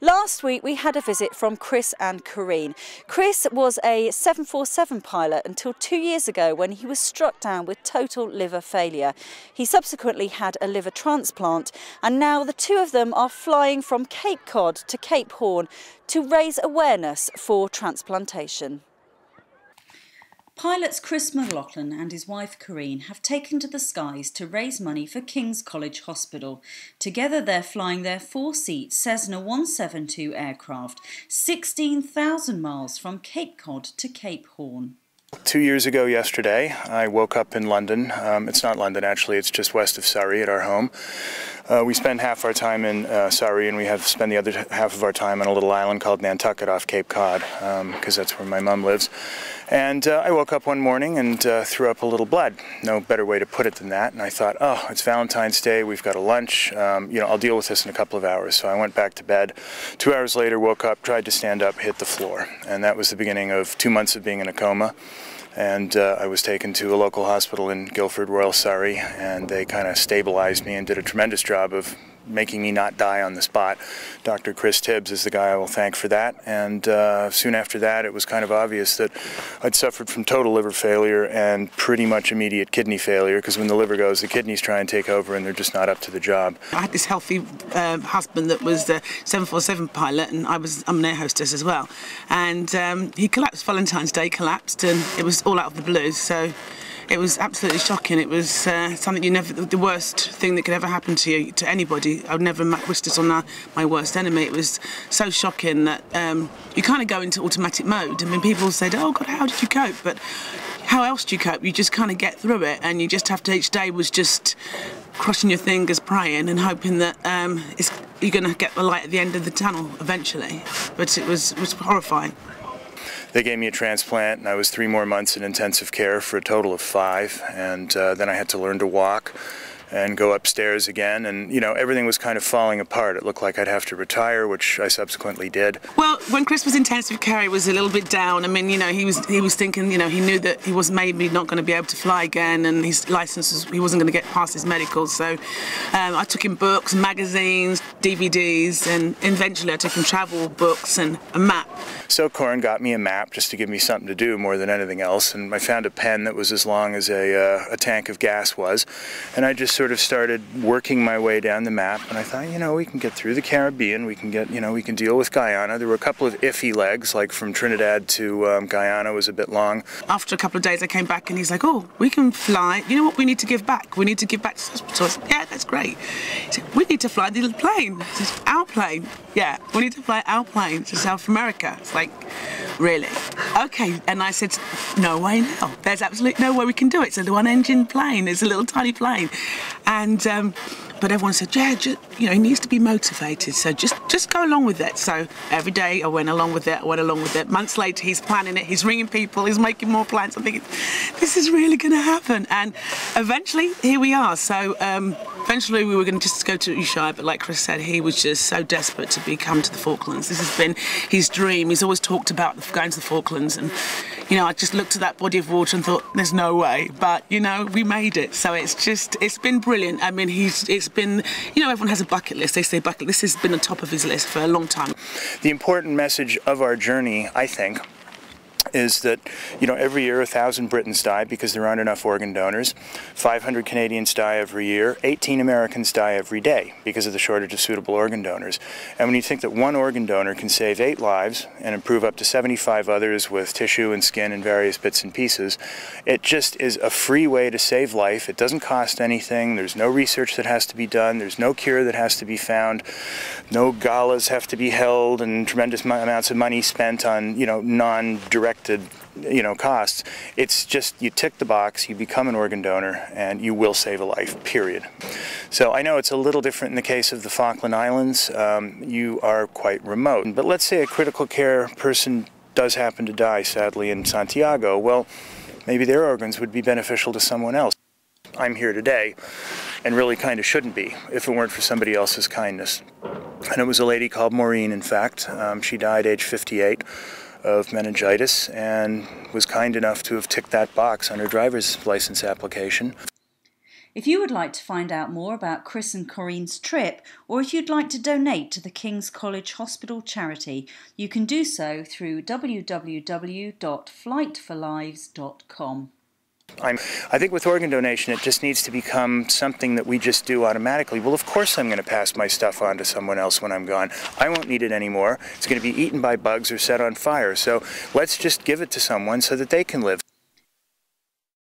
Last week we had a visit from Chris and Corrine. Chris was a 747 pilot until 2 years ago when he was struck down with total liver failure. He subsequently had a liver transplant, and now the two of them are flying from Cape Cod to Cape Horn to raise awareness for transplantation. Pilots Chris McLaughlin and his wife Corrine have taken to the skies to raise money for King's College Hospital. Together they're flying their four-seat Cessna 172 aircraft 16,000 miles from Cape Cod to Cape Horn. 2 years ago yesterday, I woke up in London. It's not London actually, it's just west of Surrey at our home. We spend half our time in Surrey, and we have spent the other half of our time on a little island called Nantucket off Cape Cod, because that's where my mum lives. And I woke up one morning and threw up a little blood. No better way to put it than that. And I thought, oh, it's Valentine's Day, we've got a lunch, I'll deal with this in a couple of hours. So I went back to bed. 2 hours later, woke up, tried to stand up, hit the floor. And that was the beginning of 2 months of being in a coma. And I was taken to a local hospital in Guildford, Royal Surrey, and they kind of stabilized me and did a tremendous job of making me not die on the spot. Dr. Chris Tibbs is the guy I will thank for that. And soon after that, it was kind of obvious that I'd suffered from total liver failure and pretty much immediate kidney failure, because when the liver goes, the kidneys try and take over and they're just not up to the job. I had this healthy husband that was a 747 pilot, and I'm an air hostess as well. And he collapsed, Valentine's Day collapsed, and it was all out of the blue. So it was absolutely shocking. It was something the worst thing that could ever happen to you, to anybody. I would never wish this on my worst enemy. It was so shocking that you kind of go into automatic mode. I mean, people said, oh God, how did you cope? But how else do you cope? You just kind of get through it, and you just have to, each day was just crossing your fingers, praying and hoping that you're going to get the light at the end of the tunnel eventually. But it was horrifying. They gave me a transplant, and I was 3 more months in intensive care for a total of 5, and then I had to learn to walk and go upstairs again, and everything was kind of falling apart. It looked like I'd have to retire, which I subsequently did. Well, when Chris was in intensive care, he was a little bit down. I mean, he was thinking, he knew that he was maybe not going to be able to fly again, and his license he wasn't going to get past his medicals. So I took him books, magazines, DVDs, and eventually I took him travel books and a map. So Corin got me a map just to give me something to do more than anything else, and I found a pen that was as long as a tank of gas was, and I just sort of started working my way down the map, and I thought, we can get through the Caribbean, we can get, we can deal with Guyana. There were a couple of iffy legs, like from Trinidad to Guyana was a bit long. After a couple of days I came back and he's like, oh, we can fly, you know what we need to give back? We need to give back to the hospital. I said, yeah, that's great. He said, we need to fly the little plane. I said, our plane? Yeah, we need to fly our plane to South America. It's like, really? Okay. And I said, no way now. There's absolutely no way we can do it. It's a one-engine plane. It's a little tiny plane. And but everyone said, yeah, he needs to be motivated, so just go along with it. So every day I went along with it. Months later, he's planning it, he's ringing people, he's making more plans. I'm thinking, this is really going to happen. And eventually, here we are. So eventually we were going to just go to Ushuaia, but like Chris said, he was just so desperate to come to the Falklands. This has been his dream. He's always talked about going to the Falklands, and I just looked at that body of water and thought, there's no way. But we made it. So it's been brilliant. I mean, it's been, everyone has a bucket list. They say bucket list. This has been on top of his list for a long time. The important message of our journey, I think, is that, every year 1,000 Britons die because there aren't enough organ donors. 500 Canadians die every year. 18 Americans die every day because of the shortage of suitable organ donors. And when you think that one organ donor can save 8 lives and improve up to 75 others with tissue and skin and various bits and pieces, it just is a free way to save life. It doesn't cost anything. There's no research that has to be done. There's no cure that has to be found. No galas have to be held and tremendous amounts of money spent on, non-directed costs. It's just you tick the box, you become an organ donor, and you will save a life, period. So I know it's a little different in the case of the Falkland Islands. You are quite remote. But let's say a critical care person does happen to die, sadly, in Santiago. Well, maybe their organs would be beneficial to someone else. I'm here today, and really kind of shouldn't be, if it weren't for somebody else's kindness. And it was a lady called Maureen, in fact. She died age 58. Of meningitis, and was kind enough to have ticked that box on her driver's license application. If you would like to find out more about Chris and Corinne's trip, or if you'd like to donate to the King's College Hospital charity, you can do so through www.flightforlives.com. I think with organ donation, it just needs to become something that we just do automatically. Well, of course I'm going to pass my stuff on to someone else when I'm gone. I won't need it anymore. It's going to be eaten by bugs or set on fire. So let's just give it to someone so that they can live.